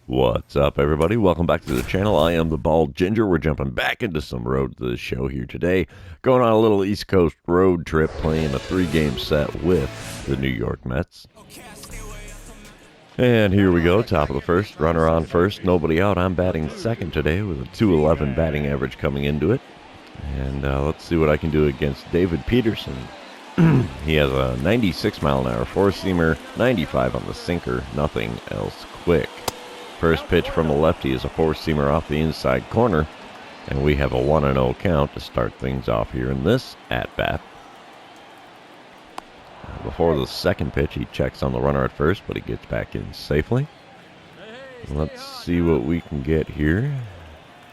What's up, everybody? Welcome back to the channel. I am the Bald Ginger. We're jumping back into some road to the show here today. Going on a little East Coast road trip, playing a 3-game set with the New York Mets. And here we go, top of the first. Runner on first, nobody out. I'm batting second today with a .211 batting average coming into it. And let's see what I can do against David Peterson. He has a 96-mile-an-hour four-seamer, 95 on the sinker, nothing else quick. First pitch from the lefty is a four-seamer off the inside corner, and we have a 1-0 count to start things off here in this at-bat. Before the second pitch, he checks on the runner at first, but he gets back in safely. Let's see what we can get here.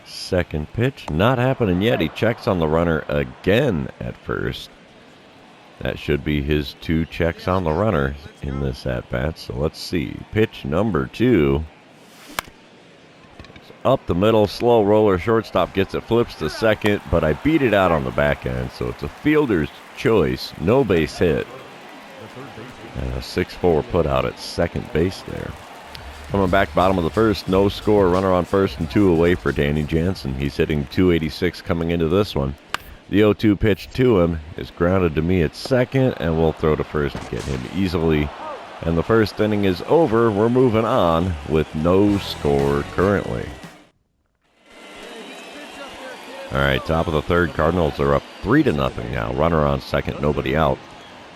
Second pitch, not happening yet. He checks on the runner again at first. That should be his 2 checks on the runner in this at-bat. So let's see. Pitch number 2. It's up the middle, slow roller, shortstop gets it, flips to second, but I beat it out on the back end. So it's a fielder's choice, no base hit. And a 6-4 put out at second base there. Coming back bottom of the first, no score, runner on first and 2 away for Danny Jansen. He's hitting .286 coming into this one. The 0-2 pitch to him is grounded to me at second, and we'll throw to first to get him easily. And the first inning is over. We're moving on with no score currently. All right, top of the third, Cardinals are up 3-0 now. Runner on second, nobody out.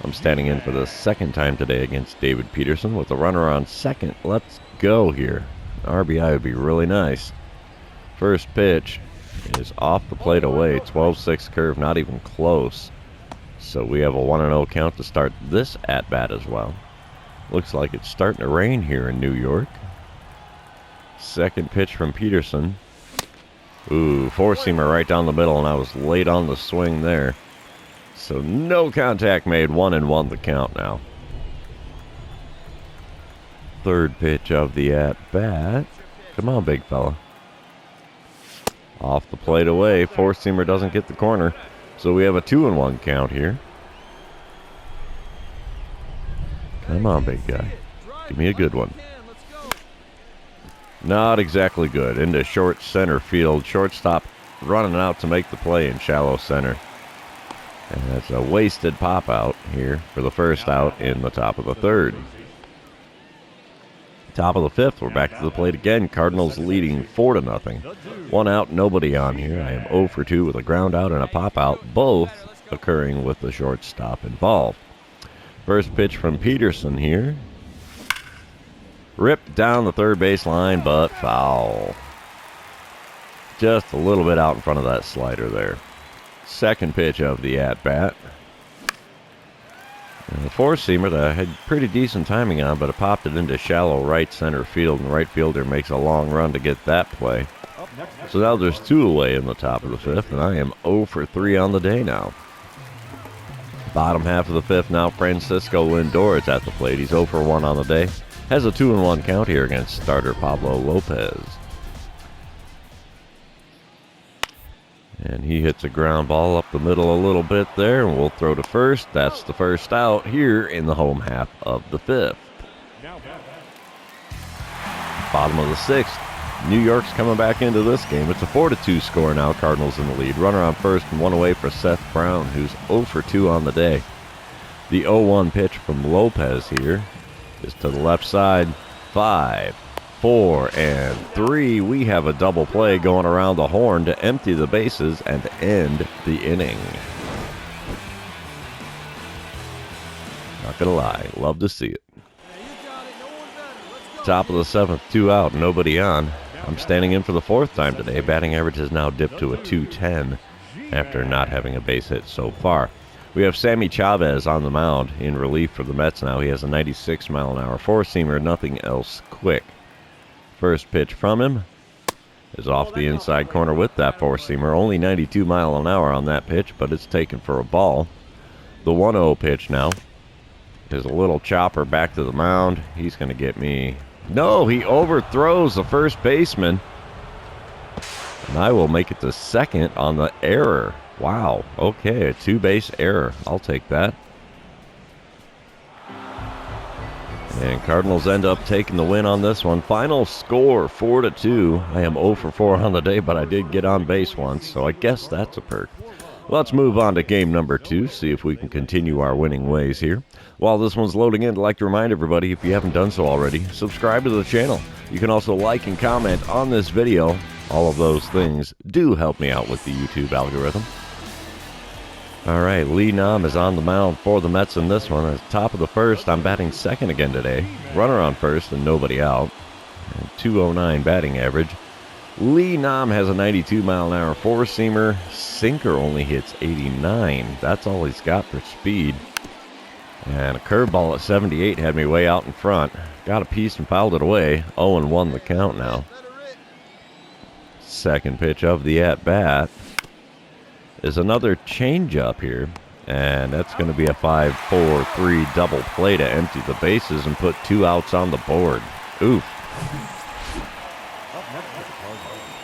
I'm standing in for the second time today against David Peterson with a runner on second. Let's go here. RBI would be really nice. First pitch is off the plate away. 12-6 curve, not even close. So we have a 1-0 count to start this at-bat as well. Looks like it's starting to rain here in New York. Second pitch from Peterson. Ooh, four-seamer right down the middle, and I was late on the swing there. So no contact made, 1-1 the count now. Third pitch of the at-bat. Come on, big fella. Off the plate away. Four-seamer doesn't get the corner. So we have a 2-1 count here. Come on, big guy. Give me a good one. Not exactly good. Into short center field. Shortstop running out to make the play in shallow center. And that's a wasted pop out here for the first out in the top of the third. Top of the fifth, we're back to the plate again. Cardinals leading 4-0. 1 out, nobody on here. I am 0 for 2 with a ground out and a pop out, both occurring with the shortstop involved. First pitch from Peterson here. Ripped down the third base line, but foul. Just a little bit out in front of that slider there. Second pitch of the at-bat. And the four-seamer that I had pretty decent timing on, but it popped it into shallow right center field, and the right fielder makes a long run to get that play. So now there's 2 away in the top of the fifth, and I am 0 for 3 on the day now. Bottom half of the fifth now, Francisco Lindor is at the plate. He's 0 for 1 on the day. Has a 2-1 count here against starter Pablo Lopez. And he hits a ground ball up the middle a little bit there, and we'll throw to first. That's the first out here in the home half of the fifth. Bottom of the sixth. New York's coming back into this game. It's a 4-2 score now. Cardinals in the lead. Runner on first and 1 away for Seth Brown, who's 0 for 2 on the day. The 0-1 pitch from Lopez here is to the left side. 5, 4, and 3. We have a double play going around the horn to empty the bases and end the inning. Not gonna lie, love to see it. Top of the seventh, 2 out, nobody on. I'm standing in for the 4th time today. Batting average has now dipped to a .210 after not having a base hit so far. We have Sammy Chavez on the mound in relief for the Mets now. He has a 96-mile-an-hour four-seamer, nothing else quick. First pitch from him is off the inside corner with that four-seamer. Only 92 miles an hour on that pitch, but it's taken for a ball. The 1-0 pitch now is a little chopper back to the mound. He's going to get me. No, he overthrows the first baseman. And I will make it to second on the error. Wow. Okay, a 2-base error. I'll take that. And Cardinals end up taking the win on this one. Final score 4-2. I am 0 for 4 on the day, but I did get on base once, so I guess that's a perk. Let's move on to game number 2, see if we can continue our winning ways here. While this one's loading in, I'd like to remind everybody, if you haven't done so already, subscribe to the channel. You can also like and comment on this video. All of those things do help me out with the YouTube algorithm. All right, Lee Nam is on the mound for the Mets in this one. At the top of the first, I'm batting second again today. Runner on first and nobody out. And 209 batting average. Lee Nam has a 92-mile-an-hour four-seamer. Sinker only hits 89. That's all he's got for speed. And a curveball at 78 had me way out in front. Got a piece and fouled it away. 0-1 the count now. Second pitch of the at-bat is another changeup here. And that's going to be a 5-4-3 double play to empty the bases and put 2 outs on the board. Oof.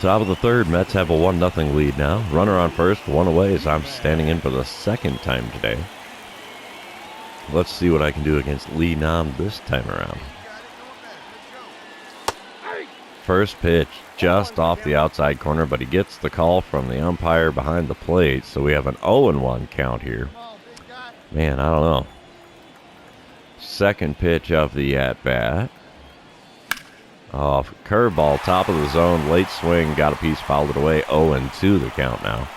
Top of the third, Mets have a 1-0 lead now. Runner on first, 1 away as I'm standing in for the second time today. Let's see what I can do against Lee Nam this time around. First pitch, just off the outside corner, but he gets the call from the umpire behind the plate, so we have an 0-1 count here. Man, I don't know. Second pitch of the at-bat. Off curveball, top of the zone, late swing, got a piece, fouled it away. 0-2 the count now.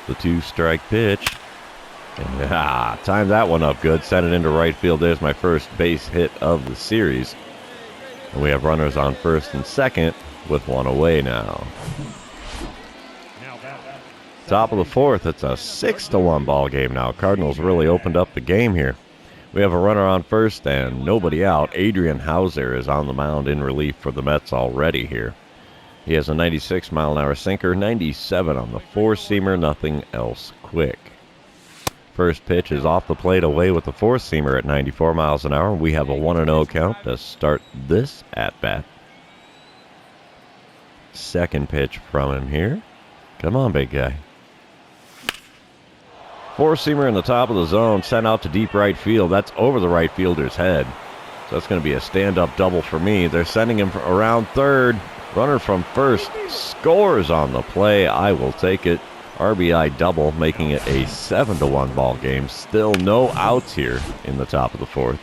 The 2-strike pitch. And, timed that one up good. Sent it into right field. There's my first base hit of the series. And we have runners on first and second with 1 away now. Top of the fourth, it's a 6-1 ball game now. Cardinals really opened up the game here. We have a runner on first and nobody out. Adrian Hauser is on the mound in relief for the Mets already here. He has a 96-mile-an-hour sinker, 97 on the four-seamer, nothing else quick. First pitch is off the plate away with the four-seamer at 94 miles an hour. We have a 1-0 count to start this at-bat. Second pitch from him here. Come on, big guy. Four-seamer in the top of the zone, sent out to deep right field. That's over the right fielder's head. So that's going to be a stand-up double for me. They're sending him around third. Runner from first scores on the play. I will take it. RBI double, making it a 7-1 ball game. Still no outs here in the top of the fourth.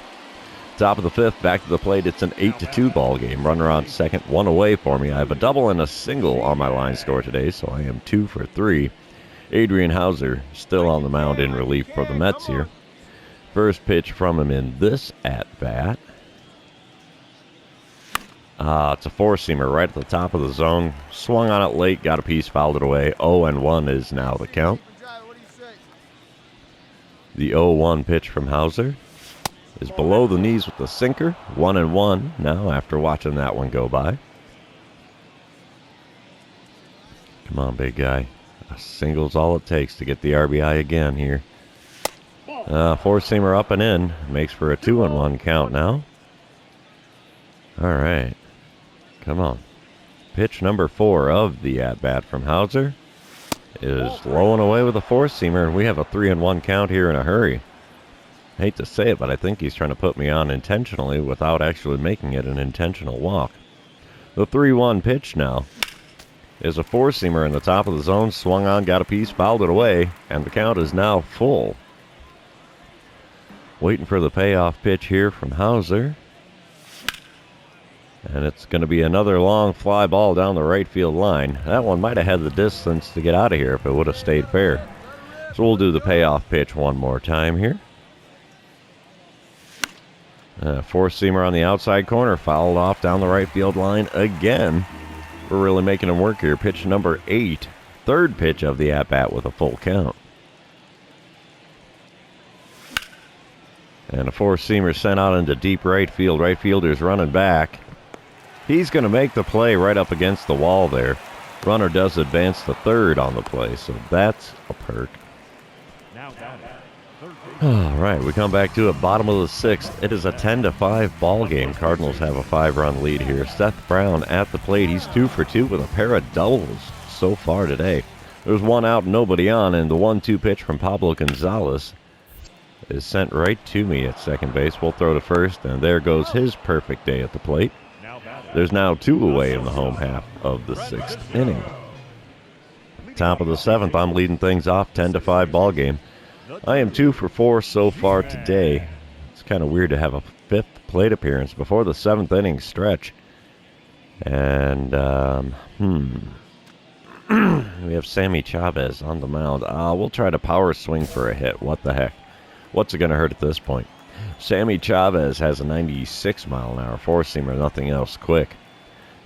Top of the fifth, back to the plate. It's an 8-2 ball game. Runner on second, 1 away for me. I have a double and a single on my line score today, so I am 2 for 3. Adrian Hauser still on the mound in relief for the Mets here. First pitch from him in this at-bat. It's a four-seamer right at the top of the zone. Swung on it late, got a piece, fouled it away. 0-1 is now the count. The 0-1 pitch from Hauser is below the knees with the sinker. 1-1 now after watching that one go by. Come on, big guy. A single's all it takes to get the RBI again here. Four-seamer up and in. Makes for a 2-1 count now. All right. Come on. Pitch number 4 of the at-bat from Hauser is low and away with a four-seamer, and we have a 3-1 count here in a hurry. I hate to say it, but I think he's trying to put me on intentionally without actually making it an intentional walk. The 3-1 pitch now is a four-seamer in the top of the zone, swung on, got a piece, fouled it away, and the count is now full. Waiting for the payoff pitch here from Hauser. And it's going to be another long fly ball down the right field line. That one might have had the distance to get out of here if it would have stayed fair. So we'll do the payoff pitch one more time here. Four-seamer on the outside corner, fouled off down the right field line again. We're really making him work here. Pitch number 8. Third pitch of the at-bat with a full count. And a four-seamer sent out into deep right field. Right fielder's running back. He's going to make the play right up against the wall there. Runner does advance to third on the play, so that's a perk. All right, we come back to it. Bottom of the 6th. It is a 10-5 ball game. Cardinals have a 5-run lead here. Seth Brown at the plate. He's 2 for 2 with a pair of doubles so far today. There's 1 out, nobody on, and the 1-2 pitch from Pablo Gonzalez is sent right to me at second base. We'll throw to first, and there goes his perfect day at the plate. There's now 2 away in the home half of the 6th inning. Top of the 7th, I'm leading things off, 10-5 ball game. I am 2 for 4 so far today. It's kind of weird to have a 5th plate appearance before the 7th inning stretch. And, we have Sammy Chavez on the mound. We'll try to power swing for a hit. What the heck? What's it going to hurt at this point? Sammy Chavez has a 96-mile-an-hour four-seamer, nothing else quick.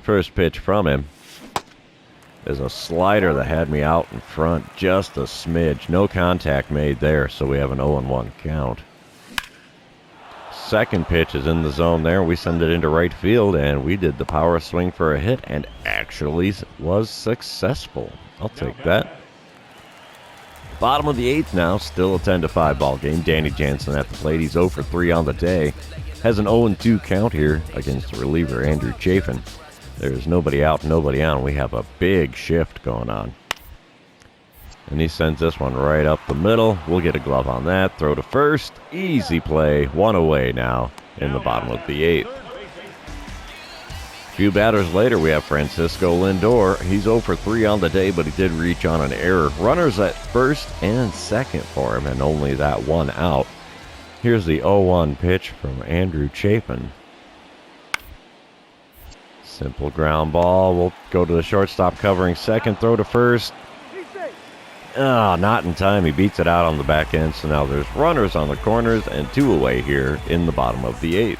First pitch from him is a slider that had me out in front just a smidge. No contact made there, so we have an 0-1 count. Second pitch is in the zone there. We send it into right field, and we did the power swing for a hit and actually was successful. I'll take that. Bottom of the 8th now, still a 10-5 ball game. Danny Jansen at the plate. He's 0 for 3 on the day. Has an 0-2 count here against the reliever, Andrew Chafin. There's nobody out, nobody on. We have a big shift going on. And he sends this one right up the middle. We'll get a glove on that. Throw to first. Easy play. 1 away now in the bottom of the 8th. A few batters later, we have Francisco Lindor. He's 0 for 3 on the day, but he did reach on an error. Runners at first and second for him, and only that one out. Here's the 0-1 pitch from Andrew Chafin. Simple ground ball. We'll go to the shortstop covering second. Throw to first. Not in time. He beats it out on the back end, so now there's runners on the corners and 2 away here in the bottom of the 8th.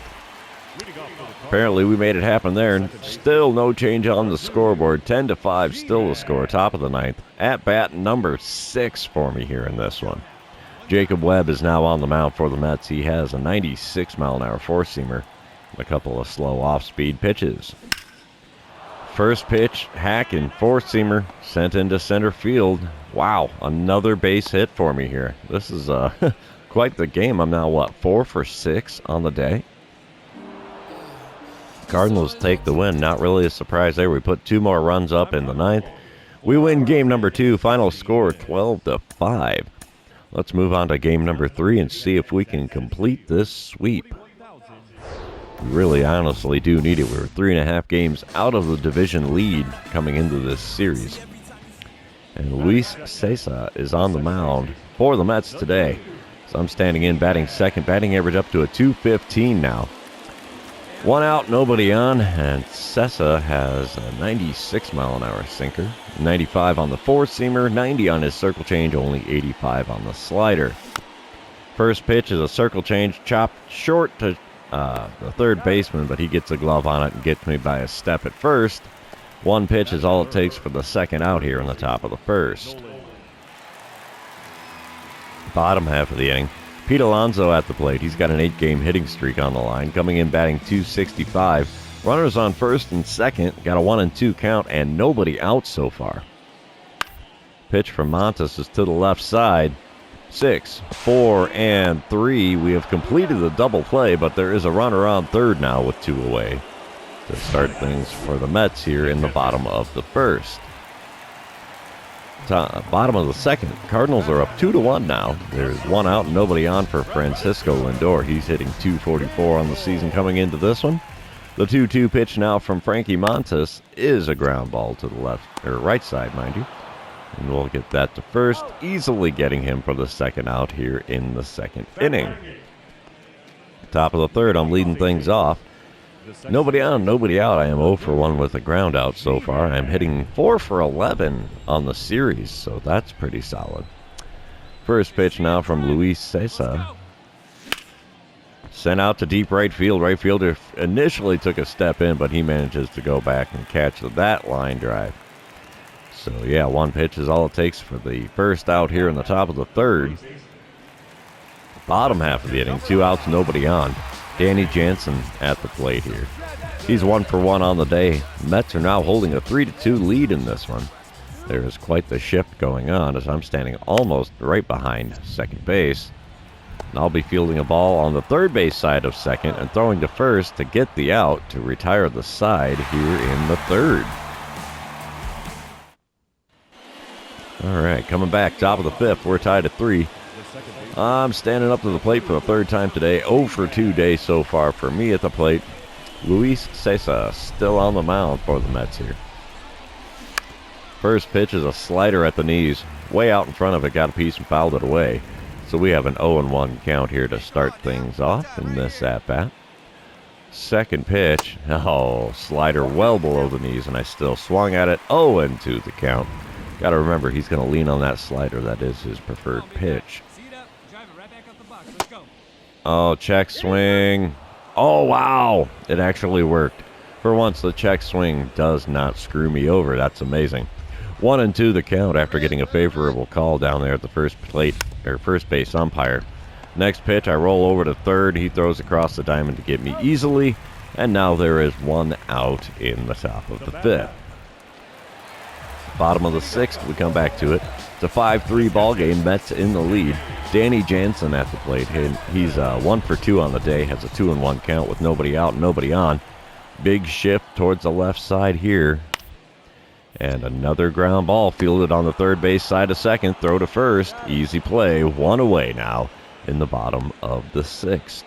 Apparently we made it happen there. Still no change on the scoreboard. 10-5, still the score. Top of the 9th. At bat number 6 for me here in this one. Jacob Webb is now on the mound for the Mets. He has a 96-mile-an-hour four-seamer. A couple of slow off-speed pitches. First pitch, hacking, four-seamer, sent into center field. Wow, another base hit for me here. This is quite the game. I'm now, 4 for 6 on the day? Cardinals take the win. Not really a surprise there. We put 2 more runs up in the 9th. We win game number 2. Final score 12-5. Let's move on to game number 3 and see if we can complete this sweep. We really honestly do need it. We're 3.5 games out of the division lead coming into this series. And Luis Cessa is on the mound for the Mets today. So I'm standing in, batting second, batting average up to a .215 now. 1 out, nobody on, and Cessa has a 96-mile-an-hour sinker, 95 on the four-seamer, 90 on his circle change, only 85 on the slider. First pitch is a circle change, chopped short to the third baseman, but he gets a glove on it and gets me by a step at first. 1 pitch is all it takes for the second out here in the top of the first. Bottom half of the inning. Pete Alonso at the plate. He's got an 8-game hitting streak on the line, coming in batting .265. Runners on first and second. Got a 1-2 count and nobody out so far. Pitch from Montes is to the left side. 6, 4, and 3. We have completed the double play, but there is a runner on third now with 2 away to start things for the Mets here in the bottom of the first. Bottom of the second. Cardinals are up 2-1 now. There's 1 out and nobody on for Francisco Lindor. He's hitting .244 on the season coming into this one. The 2-2 pitch now from Frankie Montes is a ground ball to the left, or right side, mind you. And we'll get that to first, easily getting him for the second out here in the second inning. Top of the third, I'm leading things off. Nobody on, nobody out. I am 0 for 1 with a ground out so far. I'm hitting 4 for 11 on the series, so that's pretty solid. First pitch now from Luis Cessa. Sent out to deep right field. Right fielder initially took a step in, but he manages to go back and catch that line drive. So, yeah, 1 pitch is all it takes for the first out here in the top of the third. Bottom half of the inning, 2 outs, nobody on. Danny Jansen at the plate here. He's 1 for 1 on the day. Mets are now holding a 3-2 lead in this one. There is quite the shift going on as I'm standing almost right behind second base. And I'll be fielding a ball on the third base side of second and throwing to first to get the out to retire the side here in the third. All right, coming back, top of the 5th. We're tied at 3. I'm standing up to the plate for the third time today. 0 for 2 day so far for me at the plate. Luis Cessa still on the mound for the Mets here. First pitch is a slider at the knees. Way out in front of it, got a piece and fouled it away. So we have an 0-1 count here to start things off in this at-bat. Second pitch, slider well below the knees, and I still swung at it. 0-2 the count. Got to remember, he's going to lean on that slider. That is his preferred pitch. Oh, check swing. Oh, wow. It actually worked. For once, the check swing does not screw me over. That's amazing. 1-2 the count after getting a favorable call down there at the first base umpire. Next pitch, I roll over to third. He throws across the diamond to get me easily. And now there is 1 out in the top of the fifth. Bottom of the sixth, we come back to it. It's a 5-3 ball game. Mets in the lead. Danny Jansen at the plate. He's 1 for 2 on the day. Has a 2-1 count with nobody out and nobody on. Big shift towards the left side here. And another ground ball fielded on the third base side of second. Throw to first. Easy play. 1 away now in the bottom of the sixth.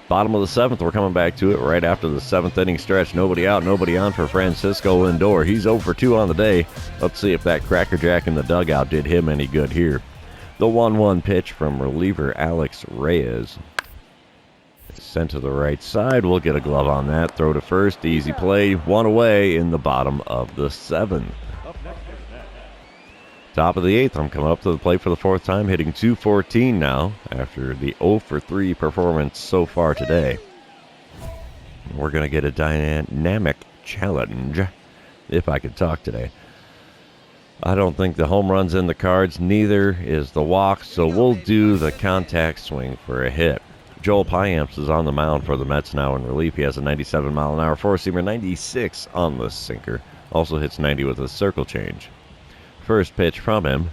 Bottom of the seventh, we're coming back to it right after the seventh inning stretch. Nobody out, nobody on for Francisco Lindor. He's 0 for 2 on the day. Let's see if that crackerjack in the dugout did him any good here. The 1-1 pitch from reliever Alex Reyes. Sent to the right side. We'll get a glove on that. Throw to first. Easy play. 1 away in the bottom of the seventh. Top of the eighth, I'm coming up to the plate for the fourth time, hitting .214 now after the 0 for 3 performance so far today. We're going to get a dynamic challenge, if I could talk today. I don't think the home run's in the cards, neither is the walk, so we'll do the contact swing for a hit. Joel Payamps is on the mound for the Mets now in relief. He has a 97-mile-an-hour four-seamer, 96 on the sinker. Also hits 90 with a circle change. First pitch from him.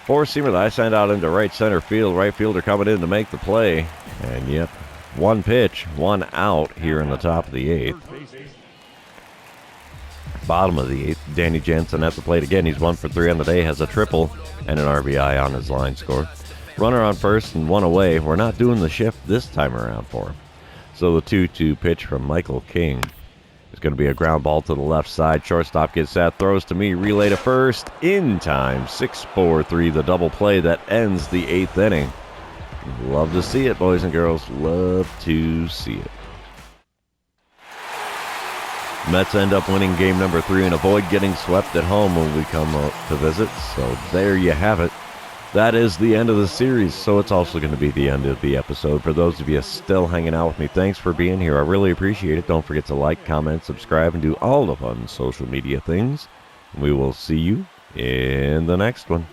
Four-seamer that I sent out into right center field. Right fielder coming in to make the play. And yep, 1 pitch, 1 out here in the top of the eighth. Bottom of the eighth, Danny Jansen at the plate again. He's 1 for 3 on the day, has a triple and an RBI on his line score. Runner on first and 1 away. We're not doing the shift this time around for him. So the 2-2 pitch from Michael King. It's going to be a ground ball to the left side. Shortstop gets that, throws to me, relay to first. In time, 6-4-3, the double play that ends the 8th inning. Love to see it, boys and girls. Love to see it. Mets end up winning game number 3 and avoid getting swept at home when we come to visit. So there you have it. That is the end of the series, so it's also going to be the end of the episode. For those of you still hanging out with me, thanks for being here. I really appreciate it. Don't forget to like, comment, subscribe, and do all the fun social media things. We will see you in the next one.